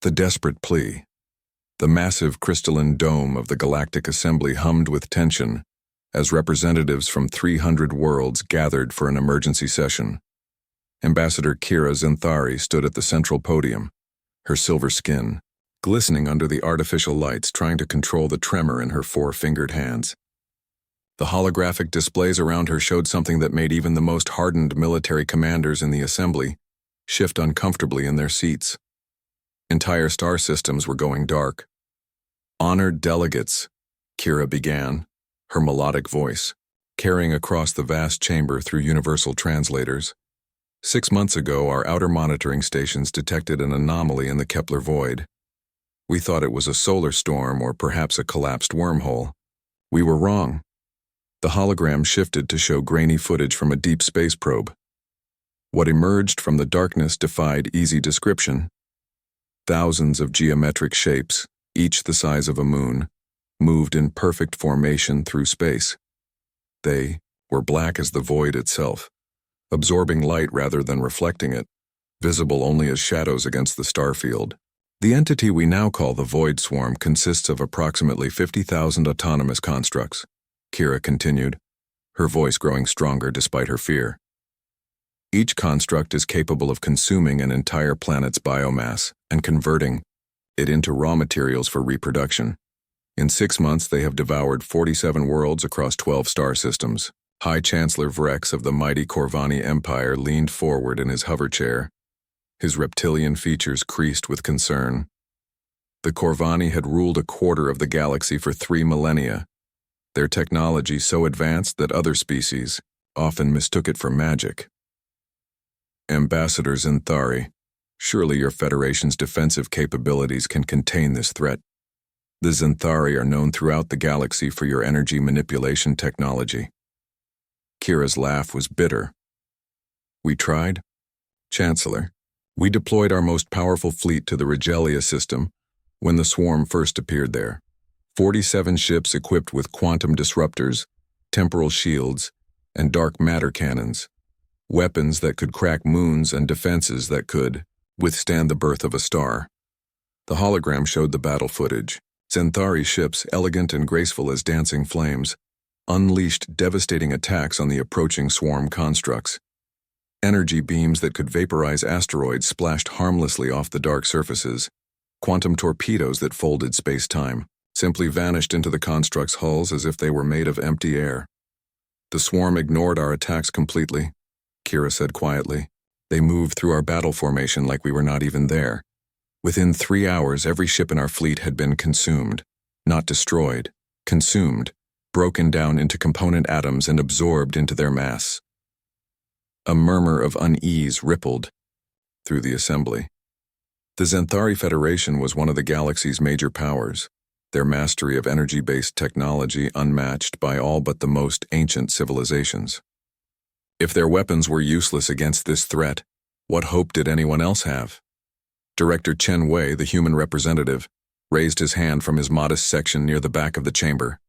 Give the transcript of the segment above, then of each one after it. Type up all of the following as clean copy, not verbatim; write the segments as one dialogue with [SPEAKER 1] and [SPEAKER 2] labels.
[SPEAKER 1] The desperate plea. The massive crystalline dome of the Galactic Assembly hummed with tension as representatives from 300 worlds gathered for an emergency session. Ambassador Kira Zenthari stood at the central podium, her silver skin glistening under the artificial lights, trying to control the tremor in her four-fingered hands. The holographic displays around her showed something that made even the most hardened military commanders in the Assembly shift uncomfortably in their seats. Entire star systems were going dark. "Honored delegates," Kira began, her melodic voice carrying across the vast chamber through universal translators. 6 months ago, our outer monitoring stations detected an anomaly in the Kepler void. We thought it was a solar storm or perhaps a collapsed wormhole. We were wrong. The hologram shifted to show grainy footage from a deep space probe. What emerged from the darkness defied easy description. Thousands of geometric shapes, each the size of a moon, moved in perfect formation through space. They were black as the void itself, absorbing light rather than reflecting it, visible only as shadows against the starfield. The entity we now call the Void Swarm consists of approximately 50,000 autonomous constructs, Kira continued, her voice growing stronger despite her fear. Each construct is capable of consuming an entire planet's biomass and converting it into raw materials for reproduction. In 6 months, they have devoured 47 worlds across 12 star systems. High Chancellor Vrex of the mighty Corvani Empire leaned forward in his hover chair, his reptilian features creased with concern. The Corvani had ruled a quarter of the galaxy for 3 millennia, their technology so advanced that other species often mistook it for magic. Ambassador Zenthari, surely your Federation's defensive capabilities can contain this threat. The Zenthari are known throughout the galaxy for your energy manipulation technology. Kira's laugh was bitter. We tried, Chancellor. We deployed our most powerful fleet to the Regalia system when the swarm first appeared there. 47 ships equipped with quantum disruptors, temporal shields, and dark matter cannons. Weapons that could crack moons and defenses that could withstand the birth of a star. The hologram showed the battle footage. Zenthari ships, elegant and graceful as dancing flames, unleashed devastating attacks on the approaching swarm constructs. Energy beams that could vaporize asteroids splashed harmlessly off the dark surfaces. Quantum torpedoes that folded space-time simply vanished into the constructs' hulls as if they were made of empty air. The swarm ignored our attacks completely, Kira said quietly. They moved through our battle formation like we were not even there. Within 3 hours, every ship in our fleet had been consumed, not destroyed, consumed, broken down into component atoms and absorbed into their mass. A murmur of unease rippled through the assembly. The Zenthari Federation was one of the galaxy's major powers, their mastery of energy-based technology unmatched by all but the most ancient civilizations. If their weapons were useless against this threat, what hope did anyone else have? Director Chen Wei, the human representative, raised his hand from his modest section near the back of the chamber.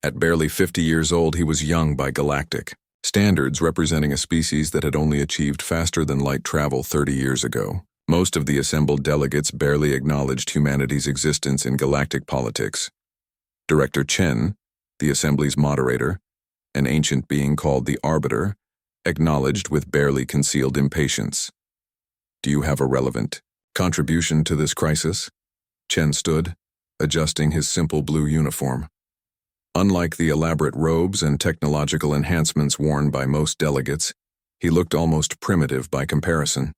[SPEAKER 1] At barely 50 years old, he was young by Galactic standards, representing a species that had only achieved faster-than-light travel 30 years ago. Most of the assembled delegates barely acknowledged humanity's existence in galactic politics. Director Chen, the Assembly's moderator, an ancient being called the Arbiter, acknowledged with barely concealed impatience. "Do you have a relevant contribution to this crisis?" Chen stood, adjusting his simple blue uniform. Unlike the elaborate robes and technological enhancements worn by most delegates, he looked almost primitive by comparison.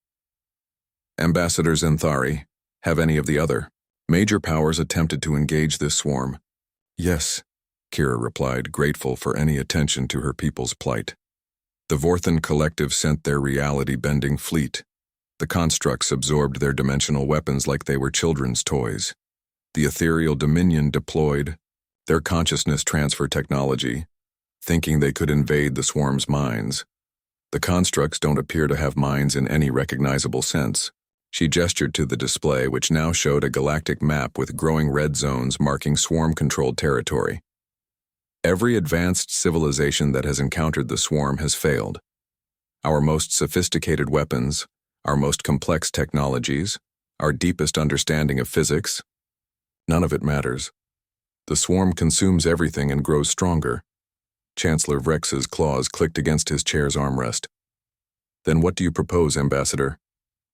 [SPEAKER 1] Ambassador Zenthari, have any of the other major powers attempted to engage this swarm? Yes, Kira replied, grateful for any attention to her people's plight. The Vorthan Collective sent their reality-bending fleet. The constructs absorbed their dimensional weapons like they were children's toys. The ethereal Dominion deployed their consciousness transfer technology, thinking they could invade the swarm's minds. The constructs don't appear to have minds in any recognizable sense. She gestured to the display, which now showed a galactic map with growing red zones marking swarm-controlled territory. Every advanced civilization that has encountered the swarm has failed. Our most sophisticated weapons, our most complex technologies, our deepest understanding of physics? None of it matters. The swarm consumes everything and grows stronger. Chancellor Vrex's claws clicked against his chair's armrest. Then what do you propose, Ambassador?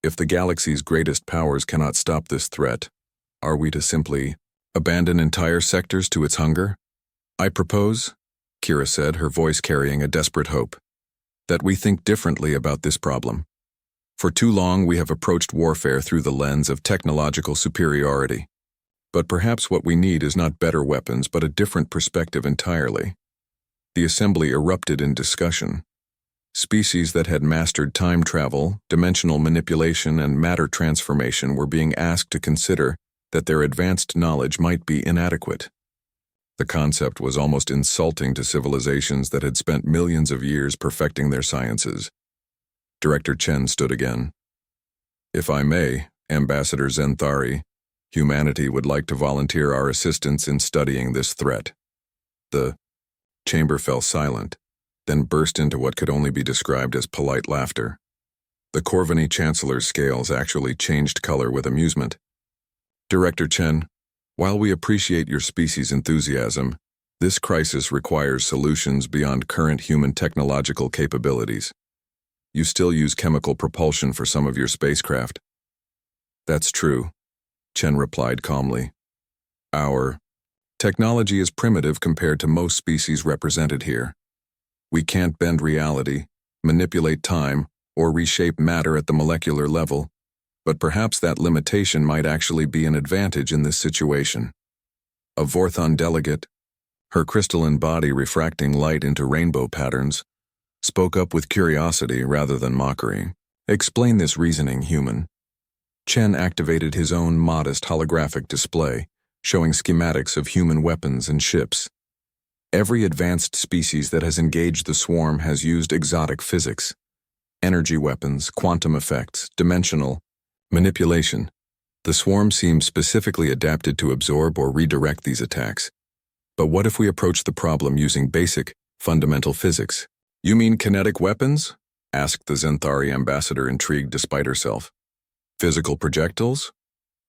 [SPEAKER 1] If the galaxy's greatest powers cannot stop this threat, are we to simply abandon entire sectors to its hunger? I propose, Kira said, her voice carrying a desperate hope, that we think differently about this problem. For too long we have approached warfare through the lens of technological superiority. But perhaps what we need is not better weapons, but a different perspective entirely. The assembly erupted in discussion. Species that had mastered time travel, dimensional manipulation, and matter transformation were being asked to consider that their advanced knowledge might be inadequate. The concept was almost insulting to civilizations that had spent millions of years perfecting their sciences. Director Chen stood again. If I may, Ambassador Zenthari, humanity would like to volunteer our assistance in studying this threat. The chamber fell silent, then burst into what could only be described as polite laughter. The Corvini Chancellor's scales actually changed color with amusement. Director Chen, while we appreciate your species' enthusiasm, this crisis requires solutions beyond current human technological capabilities. You still use chemical propulsion for some of your spacecraft. That's true, Chen replied calmly. Our technology is primitive compared to most species represented here. We can't bend reality, manipulate time, or reshape matter at the molecular level, but perhaps that limitation might actually be an advantage in this situation. A Vorthon delegate, her crystalline body refracting light into rainbow patterns, spoke up with curiosity rather than mockery. Explain this reasoning, human. Chen activated his own modest holographic display, showing schematics of human weapons and ships. Every advanced species that has engaged the swarm has used exotic physics, energy weapons, quantum effects, dimensional manipulation. The swarm seems specifically adapted to absorb or redirect these attacks. But what if we approach the problem using basic, fundamental physics? You mean kinetic weapons? Asked the Zenthari ambassador, intrigued despite herself. Physical projectiles?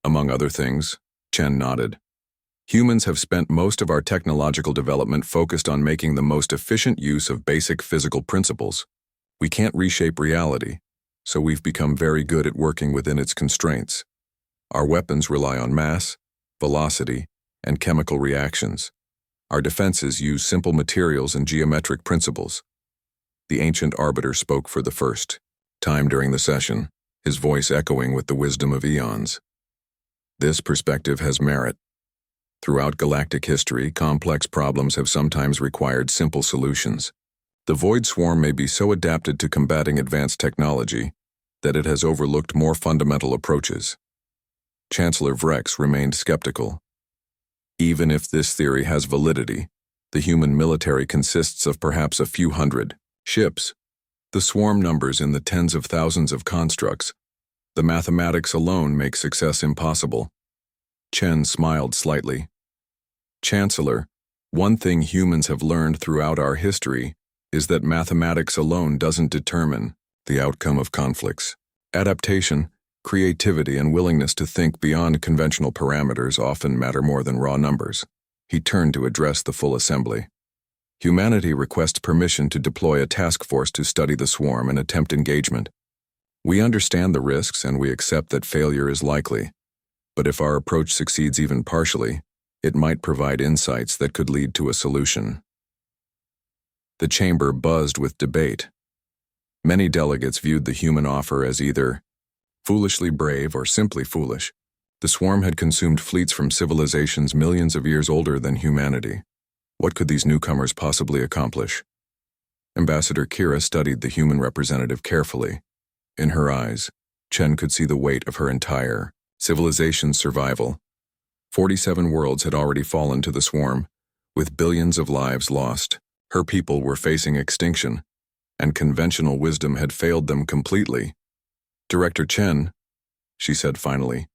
[SPEAKER 1] Among other things, Chen nodded. Humans have spent most of our technological development focused on making the most efficient use of basic physical principles. We can't reshape reality, so we've become very good at working within its constraints. Our weapons rely on mass, velocity, and chemical reactions. Our defenses use simple materials and geometric principles. The ancient arbiter spoke for the first time during the session, his voice echoing with the wisdom of eons. This perspective has merit. Throughout galactic history, complex problems have sometimes required simple solutions. The Void Swarm may be so adapted to combating advanced technology that it has overlooked more fundamental approaches. Chancellor Vrex remained skeptical. Even if this theory has validity, the human military consists of perhaps a few hundred ships. The swarm numbers in the tens of thousands of constructs. The mathematics alone make success impossible. Chen smiled slightly. Chancellor, one thing humans have learned throughout our history is that mathematics alone doesn't determine the outcome of conflicts. Adaptation, creativity, and willingness to think beyond conventional parameters often matter more than raw numbers. He turned to address the full assembly. Humanity requests permission to deploy a task force to study the swarm and attempt engagement. We understand the risks and we accept that failure is likely. But if our approach succeeds even partially, it might provide insights that could lead to a solution. The chamber buzzed with debate. Many delegates viewed the human offer as either foolishly brave or simply foolish. The swarm had consumed fleets from civilizations millions of years older than humanity. What could these newcomers possibly accomplish? Ambassador Kira studied the human representative carefully. In her eyes, Chen could see the weight of her entire civilization's survival. 47 worlds had already fallen to the swarm, with billions of lives lost. Her people were facing extinction, and conventional wisdom had failed them completely. Director Chen, she said finally,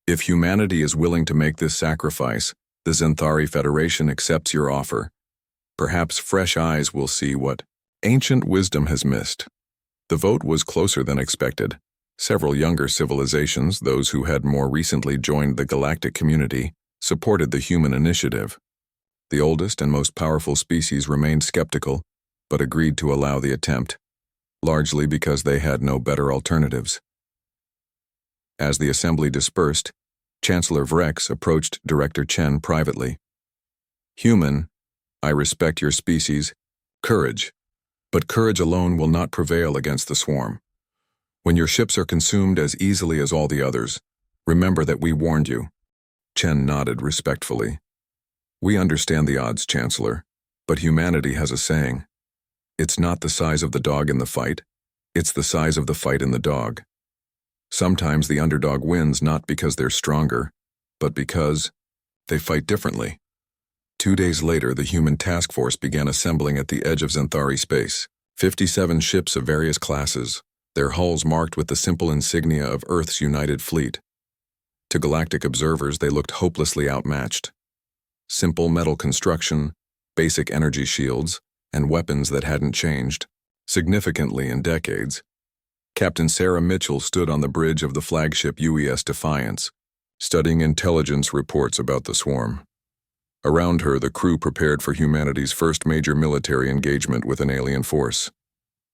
[SPEAKER 1] if humanity is willing to make this sacrifice, the Zenthari Federation accepts your offer. Perhaps fresh eyes will see what ancient wisdom has missed. The vote was closer than expected. Several younger civilizations, those who had more recently joined the galactic community, supported the human initiative. The oldest and most powerful species remained skeptical, but agreed to allow the attempt, largely because they had no better alternatives. As the assembly dispersed, Chancellor Vrex approached Director Chen privately. "Human, I respect your species' courage, but courage alone will not prevail against the swarm. When your ships are consumed as easily as all the others, remember that we warned you." Chen nodded respectfully. "We understand the odds, Chancellor, but humanity has a saying. It's not the size of the dog in the fight, it's the size of the fight in the dog. Sometimes the underdog wins not because they're stronger, but because they fight differently." 2 days later, the human task force began assembling at the edge of Xanthari space. 57 ships of various classes, their hulls marked with the simple insignia of Earth's united fleet. To galactic observers, they looked hopelessly outmatched. Simple metal construction, basic energy shields, and weapons that hadn't changed significantly in decades. Captain Sarah Mitchell stood on the bridge of the flagship UES Defiance, studying intelligence reports about the swarm. Around her, the crew prepared for humanity's first major military engagement with an alien force.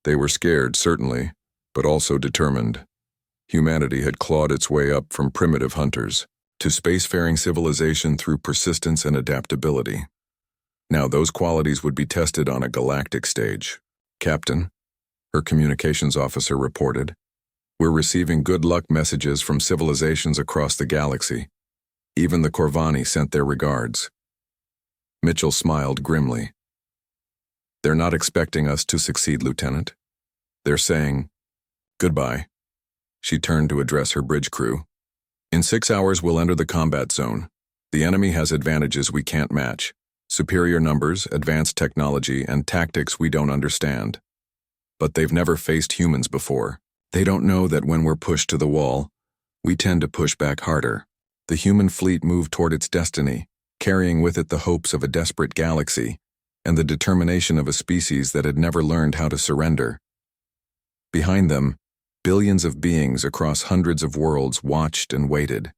[SPEAKER 1] They were scared, certainly, but also determined. Humanity had clawed its way up from primitive hunters to spacefaring civilization through persistence and adaptability. Now those qualities would be tested on a galactic stage. "Captain," her communications officer reported, "we're receiving good luck messages from civilizations across the galaxy. Even the Corvani sent their regards." Mitchell smiled grimly. "They're not expecting us to succeed, Lieutenant. They're saying, goodbye." She turned to address her bridge crew. "In 6 hours, we'll enter the combat zone. The enemy has advantages we can't match. Superior numbers, advanced technology, and tactics we don't understand. But they've never faced humans before. They don't know that when we're pushed to the wall, we tend to push back harder." The human fleet moved toward its destiny, carrying with it the hopes of a desperate galaxy and the determination of a species that had never learned how to surrender. Behind them, billions of beings across hundreds of worlds watched and waited,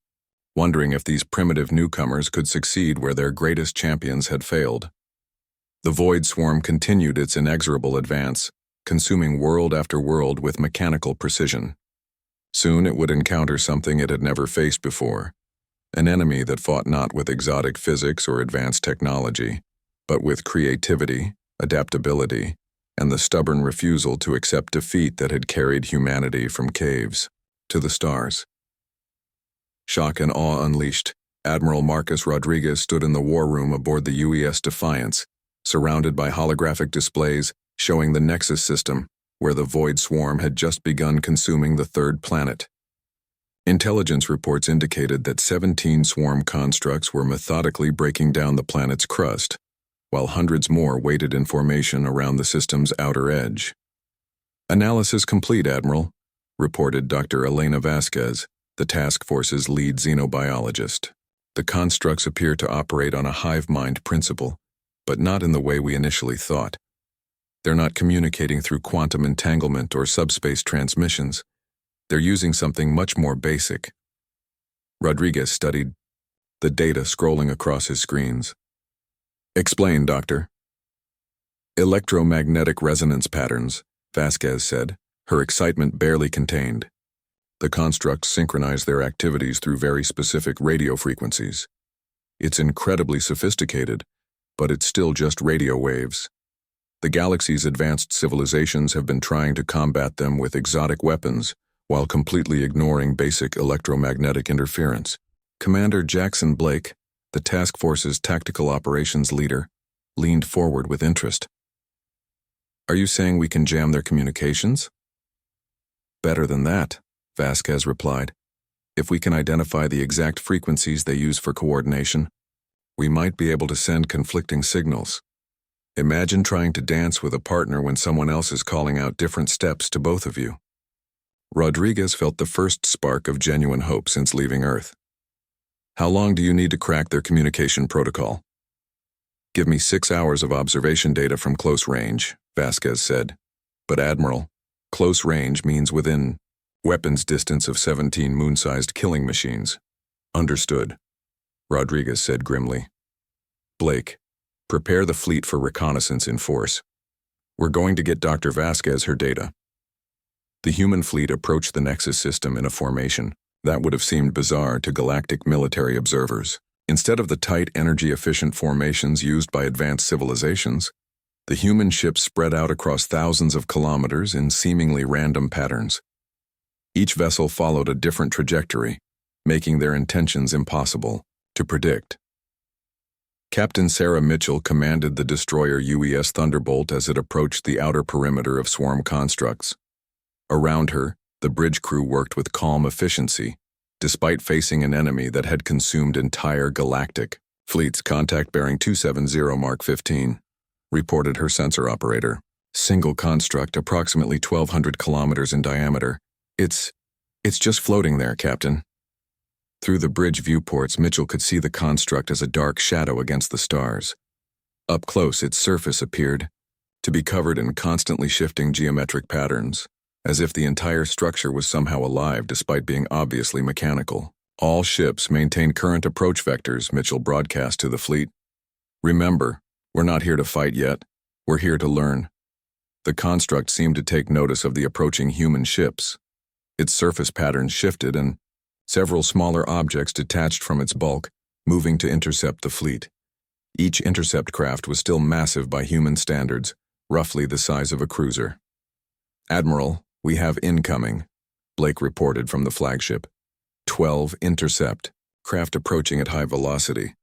[SPEAKER 1] wondering if these primitive newcomers could succeed where their greatest champions had failed. The void swarm continued its inexorable advance, consuming world after world with mechanical precision. Soon it would encounter something it had never faced before, an enemy that fought not with exotic physics or advanced technology, but with creativity, adaptability, and the stubborn refusal to accept defeat that had carried humanity from caves to the stars. Shock and awe unleashed, Admiral Marcus Rodriguez stood in the war room aboard the UES Defiance, surrounded by holographic displays showing the Nexus system, where the void swarm had just begun consuming the third planet. Intelligence reports indicated that 17 swarm constructs were methodically breaking down the planet's crust, while hundreds more waited in formation around the system's outer edge. "Analysis complete, Admiral," reported Dr. Elena Vasquez, the task force's lead xenobiologist. "The constructs appear to operate on a hive mind principle, but not in the way we initially thought. They're not communicating through quantum entanglement or subspace transmissions. They're using something much more basic." Rodriguez studied the data scrolling across his screens. "Explain, Doctor." "Electromagnetic resonance patterns," Vasquez said, her excitement barely contained. "The constructs synchronize their activities through very specific radio frequencies. It's incredibly sophisticated, but it's still just radio waves. The galaxy's advanced civilizations have been trying to combat them with exotic weapons while completely ignoring basic electromagnetic interference." Commander Jackson Blake, the task force's tactical operations leader, leaned forward with interest. "Are you saying we can jam their communications?" "Better than that," Vasquez replied. "If we can identify the exact frequencies they use for coordination, we might be able to send conflicting signals. Imagine trying to dance with a partner when someone else is calling out different steps to both of you." Rodriguez felt the first spark of genuine hope since leaving Earth. "How long do you need to crack their communication protocol?" "Give me 6 hours of observation data from close range," Vasquez said. "But Admiral, close range means within Weapons distance of 17 moon-sized killing machines. Understood, Rodriguez said grimly. Blake, prepare the fleet for reconnaissance in force. We're going to get Dr. Vasquez her data. The human fleet approached the Nexus system in a formation that would have seemed bizarre to galactic military observers. Instead of the tight, energy-efficient formations used by advanced civilizations, the human ships spread out across thousands of kilometers in seemingly random patterns. Each vessel followed a different trajectory, making their intentions impossible to predict. Captain Sarah Mitchell commanded the destroyer UES Thunderbolt as it approached the outer perimeter of swarm constructs. Around her, the bridge crew worked with calm efficiency, despite facing an enemy that had consumed entire galactic fleets. Contact bearing 270 Mark 15, reported her sensor operator. Single construct, approximately 1,200 kilometers in diameter. It's just floating there, Captain. Through the bridge viewports, Mitchell could see the construct as a dark shadow against the stars. Up close, its surface appeared to be covered in constantly shifting geometric patterns, as if the entire structure was somehow alive despite being obviously mechanical. All ships maintain current approach vectors, Mitchell broadcast to the fleet. Remember, we're not here to fight yet. We're here to learn. The construct seemed to take notice of the approaching human ships. Its surface patterns shifted and several smaller objects detached from its bulk, moving to intercept the fleet. Each intercept craft was still massive by human standards, roughly the size of a cruiser. Admiral, we have incoming, Blake reported from the flagship. 12 intercept, craft approaching at high velocity.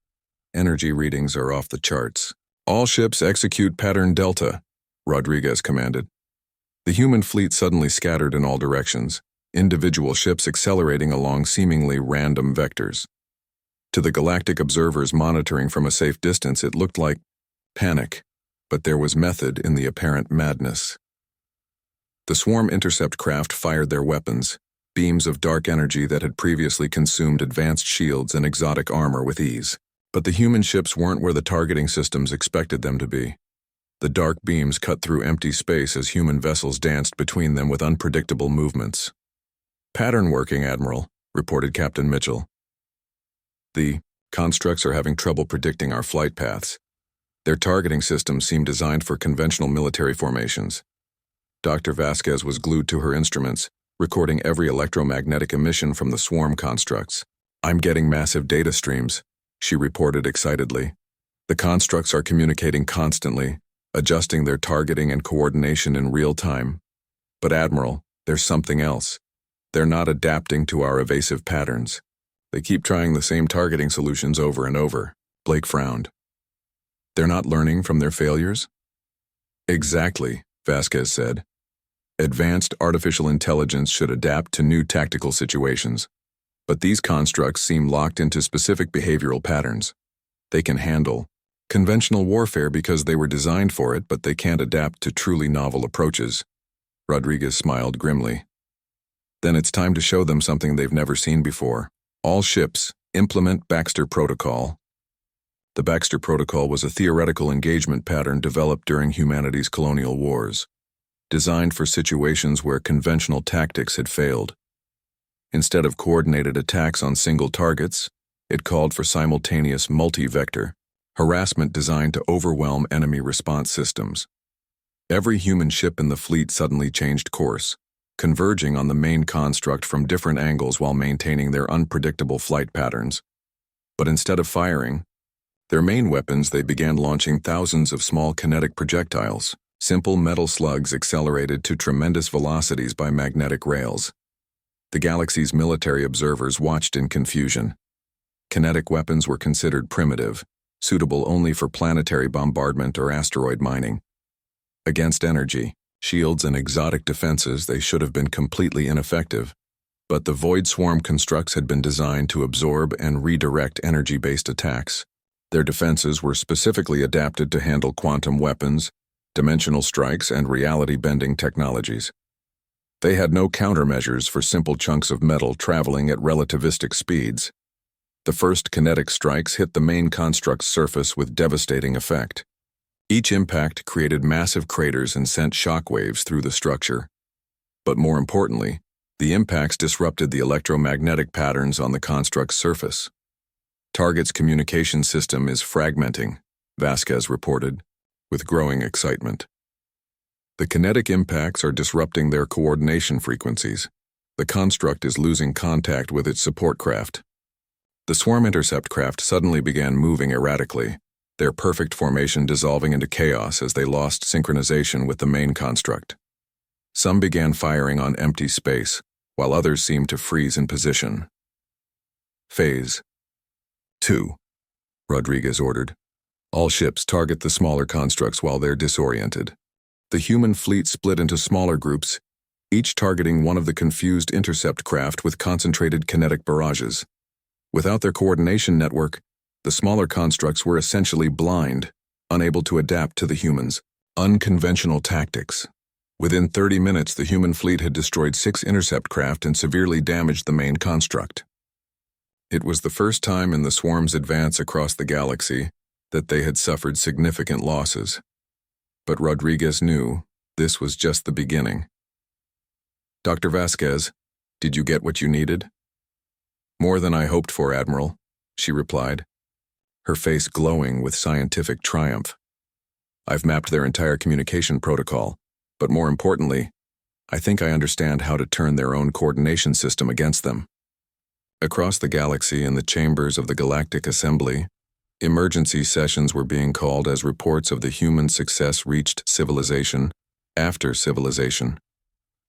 [SPEAKER 1] Energy readings are off the charts. All ships execute pattern Delta, Rodriguez commanded. The human fleet suddenly scattered in all directions, individual ships accelerating along seemingly random vectors. To the galactic observers monitoring from a safe distance, it looked like panic, but there was method in the apparent madness. The swarm intercept craft fired their weapons, beams of dark energy that had previously consumed advanced shields and exotic armor with ease. But the human ships weren't where the targeting systems expected them to be. The dark beams cut through empty space as human vessels danced between them with unpredictable movements. Pattern working, Admiral, reported Captain Mitchell. The constructs are having trouble predicting our flight paths. Their targeting systems seem designed for conventional military formations. Dr. Vasquez was glued to her instruments, recording every electromagnetic emission from the swarm constructs. I'm getting massive data streams, she reported excitedly. The constructs are communicating constantly, adjusting their targeting and coordination in real time. But Admiral, there's something else. They're not adapting to our evasive patterns. They keep trying the same targeting solutions over and over. Blake frowned. They're not learning from their failures? Exactly, Vasquez said. Advanced artificial intelligence should adapt to new tactical situations. But these constructs seem locked into specific behavioral patterns. They can handle conventional warfare because they were designed for it, but they can't adapt to truly novel approaches. Rodriguez smiled grimly. Then it's time to show them something they've never seen before. All ships, implement Baxter Protocol. The Baxter Protocol was a theoretical engagement pattern developed during humanity's colonial wars, designed for situations where conventional tactics had failed. Instead of coordinated attacks on single targets, it called for simultaneous multi-vector harassment designed to overwhelm enemy response systems. Every human ship in the fleet suddenly changed course, converging on the main construct from different angles while maintaining their unpredictable flight patterns. But instead of firing their main weapons, they began launching thousands of small kinetic projectiles, simple metal slugs accelerated to tremendous velocities by magnetic rails. The galaxy's military observers watched in confusion. Kinetic weapons were considered primitive, suitable only for planetary bombardment or asteroid mining. Against energy, shields, and exotic defenses, they should have been completely ineffective. But the Void Swarm constructs had been designed to absorb and redirect energy-based attacks. Their defenses were specifically adapted to handle quantum weapons, dimensional strikes, and reality-bending technologies. They had no countermeasures for simple chunks of metal traveling at relativistic speeds. The first kinetic strikes hit the main construct's surface with devastating effect. Each impact created massive craters and sent shockwaves through the structure. But more importantly, The impacts disrupted the electromagnetic patterns on the construct's surface. Target's communication system is fragmenting, Vasquez reported, with growing excitement. The kinetic impacts are disrupting their coordination frequencies. The construct is losing contact with its support craft. The swarm intercept craft suddenly began moving erratically, their perfect formation dissolving into chaos as they lost synchronization with the main construct. Some began firing on empty space, while others seemed to freeze in position. Phase 2, Rodriguez ordered. All ships target the smaller constructs while they're disoriented. The human fleet split into smaller groups, each targeting one of the confused intercept craft with concentrated kinetic barrages. Without their coordination network, the smaller constructs were essentially blind, unable to adapt to the humans' unconventional tactics. Within 30 minutes, the human fleet had destroyed 6 intercept craft and severely damaged the main construct. It was the first time in the swarm's advance across the galaxy that they had suffered significant losses. But Rodriguez knew this was just the beginning. "Dr. Vasquez, did you get what you needed?" "More than I hoped for, Admiral," she replied, her face glowing with scientific triumph. "I've mapped their entire communication protocol. But more importantly, I think I understand how to turn their own coordination system against them." Across the galaxy in the chambers of the Galactic Assembly, emergency sessions were being called as reports of the human success reached civilization after civilization.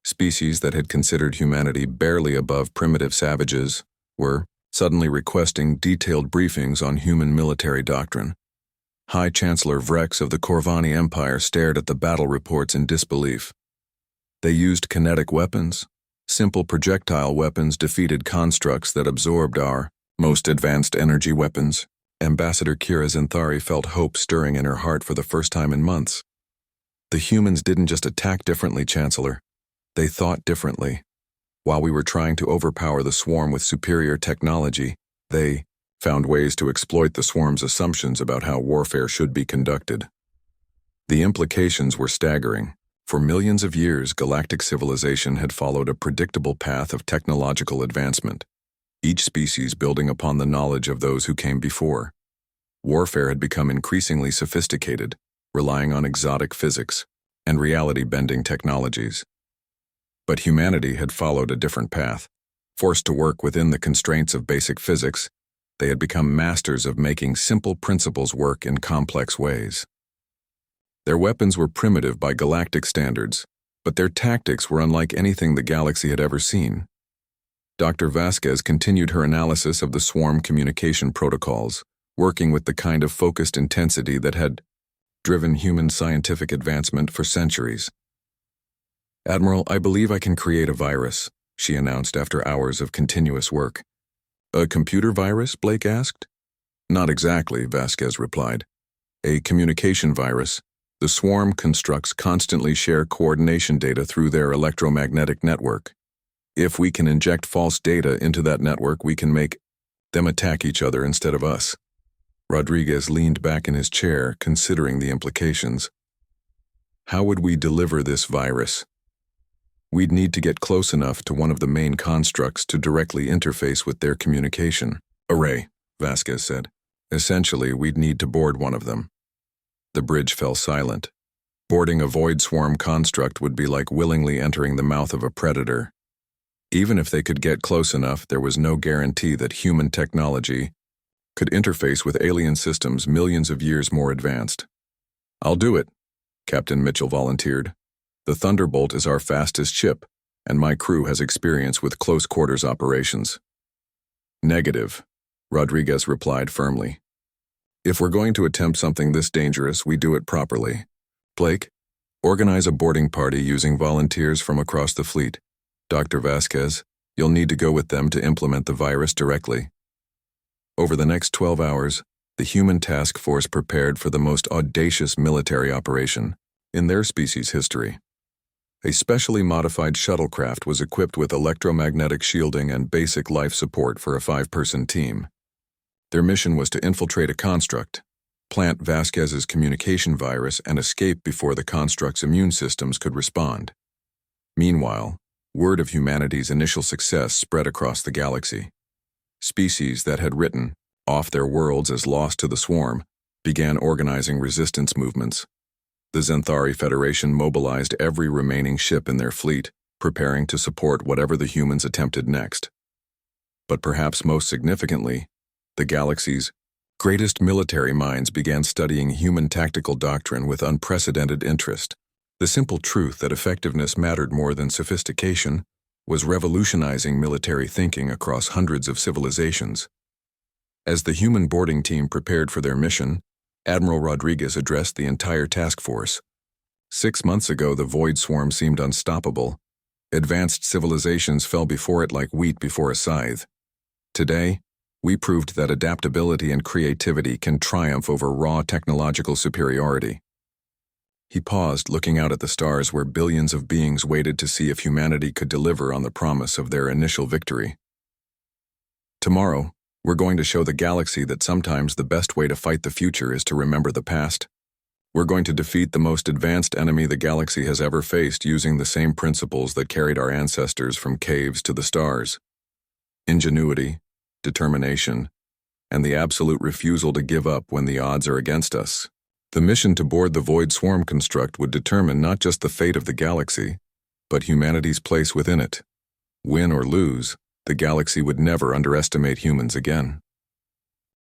[SPEAKER 1] Species that had considered humanity barely above primitive savages were suddenly requesting detailed briefings on human military doctrine. High Chancellor Vrex of the Corvani Empire stared at the battle reports in disbelief. They used kinetic weapons. Simple projectile weapons defeated constructs that absorbed our most advanced energy weapons. Ambassador Kira Zinthari felt hope stirring in her heart for the first time in months. The humans didn't just attack differently, Chancellor. They thought differently. While we were trying to overpower the swarm with superior technology, they found ways to exploit the swarm's assumptions about how warfare should be conducted. The implications were staggering. For millions of years, galactic civilization had followed a predictable path of technological advancement, each species building upon the knowledge of those who came before. Warfare had become increasingly sophisticated, relying on exotic physics and reality-bending technologies. But humanity had followed a different path. Forced to work within the constraints of basic physics, they had become masters of making simple principles work in complex ways. Their weapons were primitive by galactic standards, but their tactics were unlike anything the galaxy had ever seen. Dr. Vasquez continued her analysis of the swarm communication protocols, working with the kind of focused intensity that had driven human scientific advancement for centuries. "Admiral, I believe I can create a virus," she announced after hours of continuous work. "A computer virus?" Blake asked. "Not exactly," Vasquez replied. "A communication virus. The swarm constructs constantly share coordination data through their electromagnetic network. If we can inject false data into that network, we can make them attack each other instead of us." Rodriguez leaned back in his chair, considering the implications. "How would we deliver this virus?" "We'd need to get close enough to one of the main constructs to directly interface with their communication array," Vasquez said. "Essentially, we'd need to board one of them." The bridge fell silent. Boarding a void swarm construct would be like willingly entering the mouth of a predator. Even if they could get close enough, there was no guarantee that human technology could interface with alien systems millions of years more advanced. "I'll do it," Captain Mitchell volunteered. "The Thunderbolt is our fastest ship, and my crew has experience with close-quarters operations." "Negative," Rodriguez replied firmly. "If we're going to attempt something this dangerous, we do it properly. Blake, organize a boarding party using volunteers from across the fleet. Dr. Vasquez, you'll need to go with them to implement the virus directly." Over the next 12 hours, the human task force prepared for the most audacious military operation in their species' history. A specially modified shuttlecraft was equipped with electromagnetic shielding and basic life support for a 5-person team. Their mission was to infiltrate a construct, plant Vasquez's communication virus, and escape before the construct's immune systems could respond. Meanwhile, Word of humanity's initial success spread across the galaxy. Species that had written off their worlds as lost to the swarm began organizing resistance movements. The Xanthari Federation mobilized every remaining ship in their fleet, preparing to support whatever the humans attempted next. But perhaps most significantly, the galaxy's greatest military minds began studying human tactical doctrine with unprecedented interest. The simple truth that effectiveness mattered more than sophistication was revolutionizing military thinking across hundreds of civilizations. As the human boarding team prepared for their mission, Admiral Rodriguez addressed the entire task force. 6 months ago, the Void Swarm seemed unstoppable. Advanced civilizations fell before it like wheat before a scythe. Today, we proved that adaptability and creativity can triumph over raw technological superiority. He paused, looking out at the stars where billions of beings waited to see if humanity could deliver on the promise of their initial victory. Tomorrow, we're going to show the galaxy that sometimes the best way to fight the future is to remember the past. We're going to defeat the most advanced enemy the galaxy has ever faced using the same principles that carried our ancestors from caves to the stars: ingenuity, determination, and the absolute refusal to give up when the odds are against us. The mission to board the Void Swarm construct would determine not just the fate of the galaxy, but humanity's place within it. Win or lose, the galaxy would never underestimate humans again.